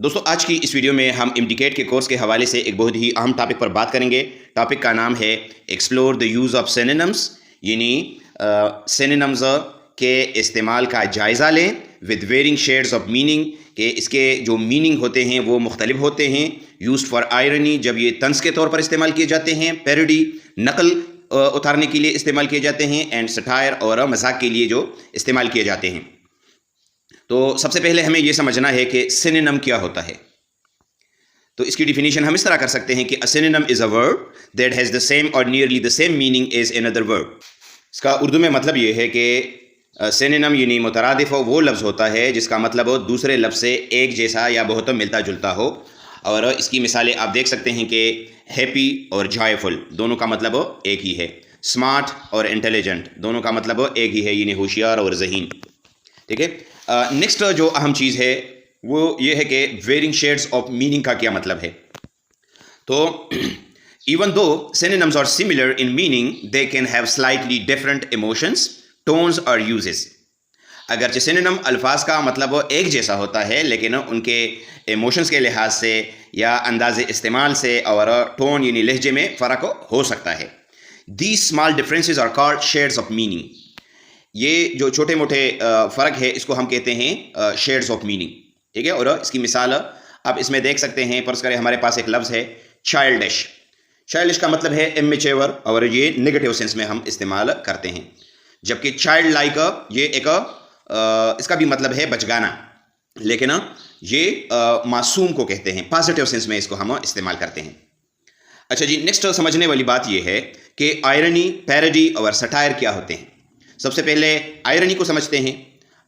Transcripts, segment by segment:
دوستو آج کی اس ویڈیو میں ہم انڈیکیٹ کے کورس کے حوالے سے ایک بہت ہی اہم ٹاپک پر بات کریں گے۔ ٹاپک کا نام ہے explore the use of synonyms, یعنی سینونمز کے استعمال کا جائزہ لیں with varying shades of meaning, کہ اس کے جو میننگ ہوتے ہیں وہ مختلف ہوتے ہیں۔ یوزڈ فار آئرنی، جب یہ طنز کے طور پر استعمال کیے جاتے ہیں۔ پیروڈی، نقل اتارنے کے لیے استعمال کیے جاتے ہیں۔ اینڈ سٹائر، اور مذاق کے لیے جو استعمال کیے جاتے ہیں۔ تو سب سے پہلے ہمیں یہ سمجھنا ہے کہ سینونم کیا ہوتا ہے۔ تو اس کی ڈیفینیشن ہم اس طرح کر سکتے ہیں کہ a synonym is a word that has the same or nearly the same meaning as another word۔ اس کا اردو میں مطلب یہ ہے کہ سینونم یعنی مترادف وہ لفظ ہوتا ہے جس کا مطلب دوسرے لفظ سے ایک جیسا یا بہت ملتا جلتا ہو۔ اور اس کی مثالیں آپ دیکھ سکتے ہیں کہ ہیپی اور جوائفل دونوں کا مطلب ایک ہی ہے۔ اسمارٹ اور انٹیلیجنٹ دونوں کا مطلب ایک ہی ہے، یعنی ہوشیار اور ذہین۔ ٹھیک ہے، نیکسٹ جو اہم چیز ہے وہ یہ ہے کہ ویئرنگ شیڈز آف میننگ کا کیا مطلب ہے۔ تو even though synonyms are similar in meaning, they can have slightly different emotions, tones اور uses۔ اگرچہ سینونم الفاظ کا مطلب ایک جیسا ہوتا ہے، لیکن ان کے ایموشنز کے لحاظ سے یا انداز استعمال سے اور ٹون یعنی لہجے میں فرق ہو سکتا ہے۔ These small differences are called shades of meaning۔ یہ جو چھوٹے موٹے فرق ہے اس کو ہم کہتے ہیں شیڈز آف میننگ۔ ٹھیک ہے، اور اس کی مثال آپ اس میں دیکھ سکتے ہیں۔ فرض کریں ہمارے پاس ایک لفظ ہے چائلڈش۔ چائلڈش کا مطلب ہے امیچیور، اور یہ نیگیٹو سینس میں ہم استعمال کرتے ہیں۔ جبکہ چائلڈ لائک یہ ایک اس کا بھی مطلب ہے بچگانا، لیکن یہ معصوم کو کہتے ہیں، پازیٹیو سینس میں اس کو ہم استعمال کرتے ہیں۔ اچھا جی، نیکسٹ سمجھنے والی بات یہ ہے کہ آئرنی، پیروڈی اور سٹائر کیا ہوتے ہیں۔ سب سے پہلے آئرنی کو سمجھتے ہیں۔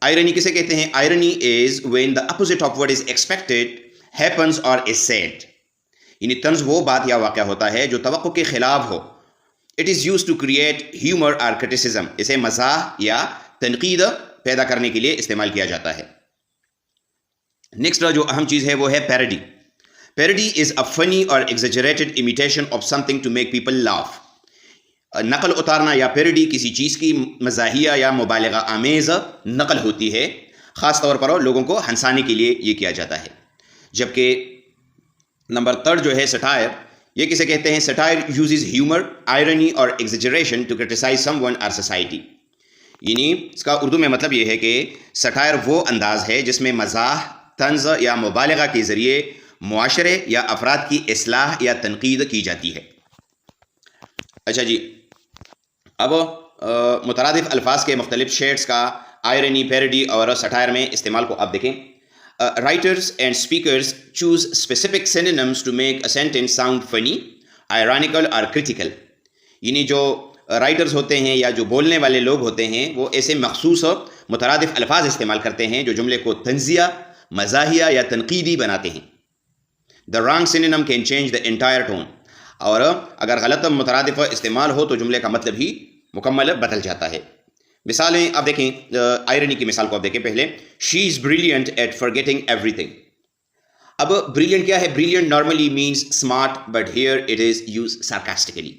آئرنی کسے کہتے ہیں؟ Irony is when the opposite of what is expected happens اور از سیڈ، یعنی طنز وہ بات یا واقعہ ہوتا ہے جو توقع کے خلاف ہو۔ It is use to create humour اور کرٹیسزم، اسے مزاح یا تنقید پیدا کرنے کے لیے استعمال کیا جاتا ہے۔ نیکسٹ جو اہم چیز ہے وہ ہے parody. Parody is a funny اور exaggerated imitation of something to make people laugh. نقل اتارنا یا پیروڈی کسی چیز کی مزاحیہ یا مبالغہ آمیز نقل ہوتی ہے، خاص طور پر لوگوں کو ہنسانے کے لیے یہ کیا جاتا ہے۔ جبکہ نمبر 3 جو ہے سٹائر، یہ کسے کہتے ہیں؟ سٹائر یوزز ہیومر، آئرنی اور exaggeration to criticise someone اور سوسائٹی، یعنی اس کا اردو میں مطلب یہ ہے کہ سٹائر وہ انداز ہے جس میں مزاح، طنز یا مبالغہ کے ذریعے معاشرے یا افراد کی اصلاح یا تنقید کی جاتی ہے۔ اچھا جی، اب مترادف الفاظ کے مختلف شیڈز کا آئرنی، پیروڈی اور سٹائر میں استعمال کو آپ دیکھیں۔ Writers and speakers choose specific synonyms to make a sentence sound funny, ironical اور کرٹیکل، یعنی جو رائٹرز ہوتے ہیں یا جو بولنے والے لوگ ہوتے ہیں وہ ایسے مخصوص مترادف الفاظ استعمال کرتے ہیں جو جملے کو طنزیہ، مزاحیہ یا تنقیدی بناتے ہیں۔ The wrong synonym can change the entire tone۔ اور اگر غلط مترادف استعمال ہو تو جملے کا مطلب ہی مکمل بدل جاتا ہے۔ مثالیں آپ دیکھیں، آئرنی کی مثال کو آپ دیکھیں پہلے۔ She is brilliant at forgetting everything۔ اب brilliant کیا ہے؟ brilliant normally means smart but here it is used sarcastically،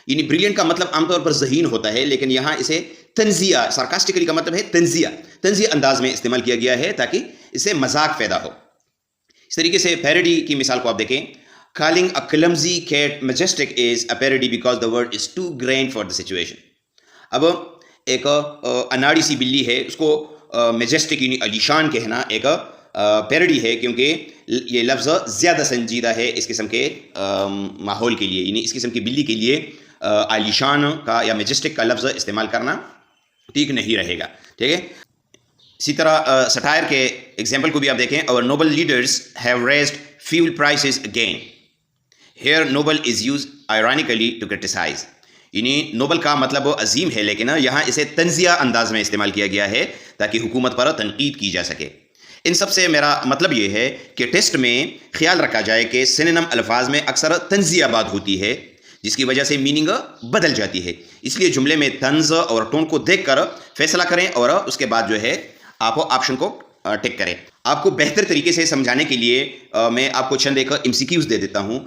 یعنی brilliant کا مطلب عام طور پر ذہین ہوتا ہے، لیکن یہاں اسے تنزیہ، sarcastically کا مطلب ہے تنزیہ انداز میں استعمال کیا گیا ہے تاکہ اس سے مذاق پیدا ہو۔ اس طریقے سے پیروڈی کی مثال کو آپ دیکھیں۔ Calling a clumsy cat majestic is a parody because the word is too grand for the situation۔ اب ایک اناڑی سی بلی ہے، اس کو میجسٹک یعنی علیشان کہنا ایک پیروڈی ہے، کیونکہ یہ لفظ زیادہ سنجیدہ ہے اس قسم کے ماحول کے لیے، یعنی اس قسم کی بلی کے لیے علیشان کا یا میجسٹک کا لفظ استعمال کرنا ٹھیک نہیں رہے گا۔ ٹھیک ہے، اسی طرح سٹائر کے ایگزامپل کو بھی آپ دیکھیں۔ Our noble leaders have raised fuel prices again۔ Here noble is used ironically to criticize، یعنی نوبل کا مطلب عظیم ہے، لیکن یہاں اسے طنزیہ انداز میں استعمال کیا گیا ہے تاکہ حکومت پر تنقید کی جا سکے۔ ان سب سے میرا مطلب یہ ہے کہ ٹیسٹ میں خیال رکھا جائے کہ سینونم الفاظ میں اکثر طنزیہ بات ہوتی ہے جس کی وجہ سے میننگ بدل جاتی ہے، اس لیے جملے میں طنز اور ٹون کو دیکھ کر فیصلہ کریں اور اس کے بعد جو ہے آپ آپشن کو ٹک کریں۔ آپ کو بہتر طریقے سے سمجھانے کے لیے میں آپ کو چند ایک MCQs دے دیتا ہوں۔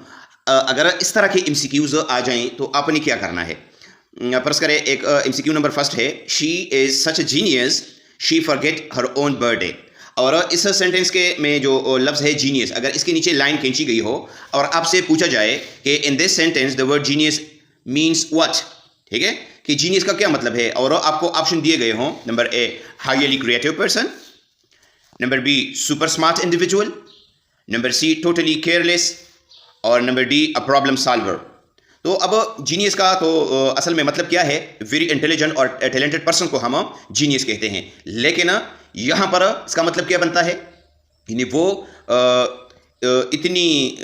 اگر اس طرح کے MCQs آ جائیں تو آپ نے کیا کرنا ہے؟ فرض کریں ایک MCQ نمبر 1 ہے، She is such a genius, she forget her own birthday۔ اور اس سینٹینس کے میں جو لفظ ہے جینیس، اگر اس کے نیچے لائن کھینچی گئی ہو اور آپ سے پوچھا جائے کہ in this sentence the word genius means what, ٹھیک ہے، کہ جینیس کا کیا مطلب ہے، اور آپ کو آپشن دیے گئے ہوں، number A highly creative person, number B super smart individual, number C totally careless, اور number D a problem solver. تو اب جینیس کا تو اصل میں مطلب کیا ہے، ویری انٹیلیجنٹ اور ٹیلنٹڈ پرسن کو ہم جینیس کہتے ہیں، لیکن یہاں پر اس کا مطلب کیا بنتا ہے، یعنی وہ اتنی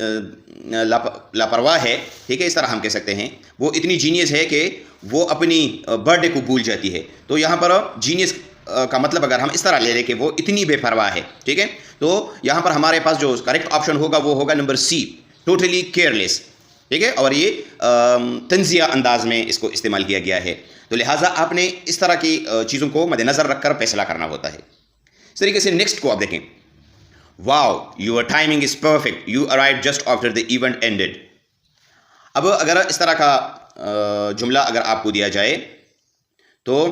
لاپرواہ ہے، ٹھیک ہے، اس طرح ہم کہہ سکتے ہیں، وہ اتنی جینیس ہے کہ وہ اپنی برتھ ڈے کو بھول جاتی ہے۔ تو یہاں پر جینیس کا مطلب اگر ہم اس طرح لے لیں کہ وہ اتنی بے پرواہ ہے، ٹھیک ہے، تو یہاں پر ہمارے پاس جو کریکٹ آپشن ہوگا وہ ہوگا نمبر سی ٹوٹلی کیئرلیس، ٹھیک ہے، اور یہ تنزیہ انداز میں اس کو استعمال کیا گیا ہے، تو لہٰذا آپ نے اس طرح کی چیزوں کو مد نظر رکھ کر فیصلہ کرنا ہوتا ہے۔ اس طریقے سے نیکسٹ کو آپ دیکھیں، wow your timing is perfect, you arrived just after the event ended. اب اگر اس طرح کا جملہ اگر آپ کو دیا جائے تو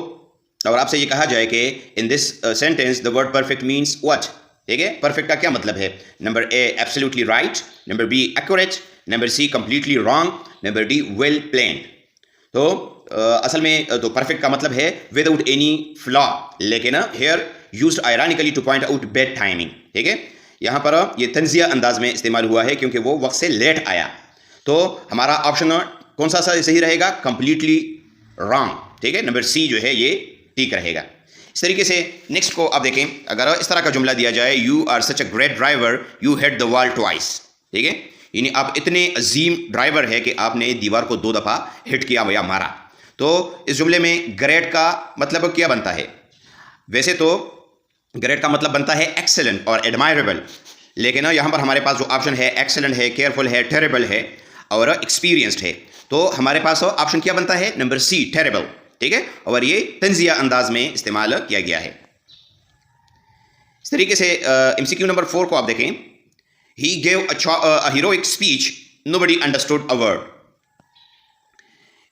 اور آپ سے یہ کہا جائے کہ in this sentence the word perfect means what, ٹھیک ہے، پرفیکٹ کا کیا مطلب ہے، number A absolutely right, number B accurate, number C completely wrong, number D well planned. تو اصل میں تو پرفیکٹ کا مطلب ہے وداؤٹ اینی فلا، لیکن here used ironically to point out bad timing, ٹھیک ہے، یہاں پر یہ تنزیہ انداز میں استعمال ہوا ہے کیونکہ وہ وقت سے لیٹ آیا۔ تو ہمارا آپشن کون سا صحیح رہے گا، کمپلیٹلی رانگ، ٹھیک ہے، نمبر سی جو ہے یہ ٹھیک رہے گا۔ اس طریقے سے نیکسٹ کو آپ دیکھیں، اگر اس طرح کا جملہ دیا جائے، you are such a great driver you hit the wall twice, ٹھیک ہے، یعنی آپ اتنے عظیم ڈرائیور ہے کہ آپ نے دیوار کو 2 دفعہ ہٹ کیا یا مارا۔ تو اس جملے میں گریٹ کا مطلب کیا بنتا ہے، ویسے تو گریٹ کا مطلب بنتا ہے ایکسلنٹ اور ایڈمائریبل، لیکن یہاں پر ہمارے پاس جو آپشن ہے ایکسلنٹ ہے، کیئرفل ہے، ٹیریبل ہے اور ایکسپیرینسڈ ہے، تو ہمارے پاس آپشن کیا بنتا ہے، نمبر سی ٹیریبل، ٹھیک ہے، اور یہ تنزیہ انداز میں استعمال کیا گیا ہے۔ اس طریقے سے ایم سی کیو نمبر 4 کو آپ دیکھیں، he gave a heroic speech nobody understood a word.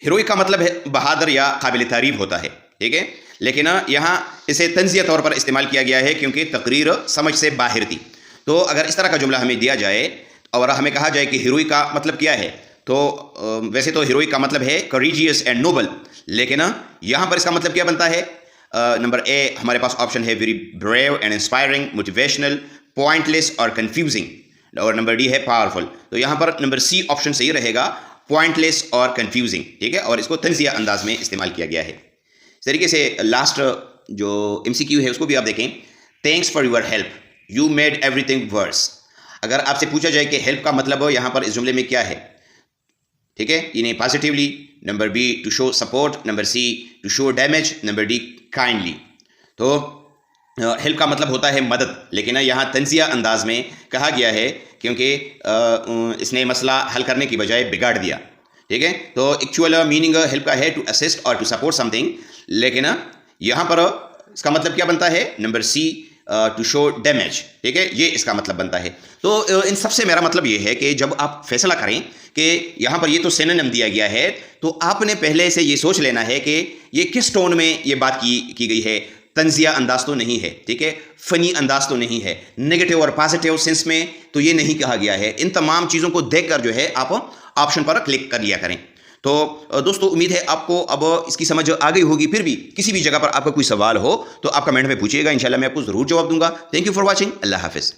Heroic کا مطلب ہے بہادر یا قابل تعریف ہوتا ہے، ٹھیک ہے، لیکن یہاں اسے تنزیہ طور پر استعمال کیا گیا ہے کیونکہ تقریر سمجھ سے باہر تھی۔ تو اگر اس طرح کا جملہ ہمیں دیا جائے اور ہمیں کہا جائے کہ ہیروئک کا مطلب کیا ہے، تو ویسے تو ہیروئک کا مطلب ہے کریجیس اینڈ نوبل، لیکن یہاں پر اس کا مطلب کیا بنتا ہے، نمبر اے ہمارے پاس آپشن ہے very brave and inspiring, motivational, pointless اور کنفیوزنگ، اور نمبر ڈی ہے پاورفل۔ تو یہاں پر نمبر سی آپشن صحیح رہے گا، پوائنٹ لیس اور کنفیوزنگ، ٹھیک ہے، اور اس کو تنزیہ انداز میں استعمال کیا گیا ہے۔ اس طریقے سے لاسٹ جو ایم سی کیو ہے اس کو بھی آپ دیکھیں، thanks for your help you made everything worse. اگر آپ سے پوچھا جائے کہ ہیلپ کا مطلب یہاں پر اس جملے میں کیا ہے، ٹھیک ہے، یعنی positively, number B to show support, number C to show damage, number D kindly. تو ہیلپ کا مطلب ہوتا ہے مدد، لیکن یہاں تنزیہ انداز میں کہا گیا ہے کیونکہ اس نے مسئلہ حل کرنے کی بجائے بگاڑ دیا، ٹھیک ہے، تو ایکچوئل میننگ ہیلپ کا ہے ٹو اسسٹ اور ٹو سپورٹ سم تھنگ، لیکن یہاں پر اس کا مطلب کیا بنتا ہے، number C to show damage, ٹھیک ہے، یہ اس کا مطلب بنتا ہے۔ تو ان سب سے میرا مطلب یہ ہے کہ جب آپ فیصلہ کریں کہ یہاں پر یہ تو سینونیم دیا گیا ہے، تو آپ نے پہلے سے یہ سوچ لینا ہے کہ یہ کس ٹون میں یہ بات کی گئی ہے، تنزیہ انداز تو نہیں ہے، ٹھیک ہے، فنی انداز تو نہیں ہے، نگیٹو اور پازیٹیو سینس میں تو یہ نہیں کہا گیا ہے۔ ان تمام چیزوں کو دیکھ کر جو ہے آپ آپشن پر کلک کر لیا کریں۔ تو دوستو امید ہے آپ کو اب اس کی سمجھ آ گئی ہوگی، پھر بھی کسی بھی جگہ پر آپ کا کوئی سوال ہو تو آپ کمنٹ میں پوچھیے گا، انشاءاللہ میں آپ کو ضرور جواب دوں گا۔ تھینک یو فار واچنگ، اللہ حافظ۔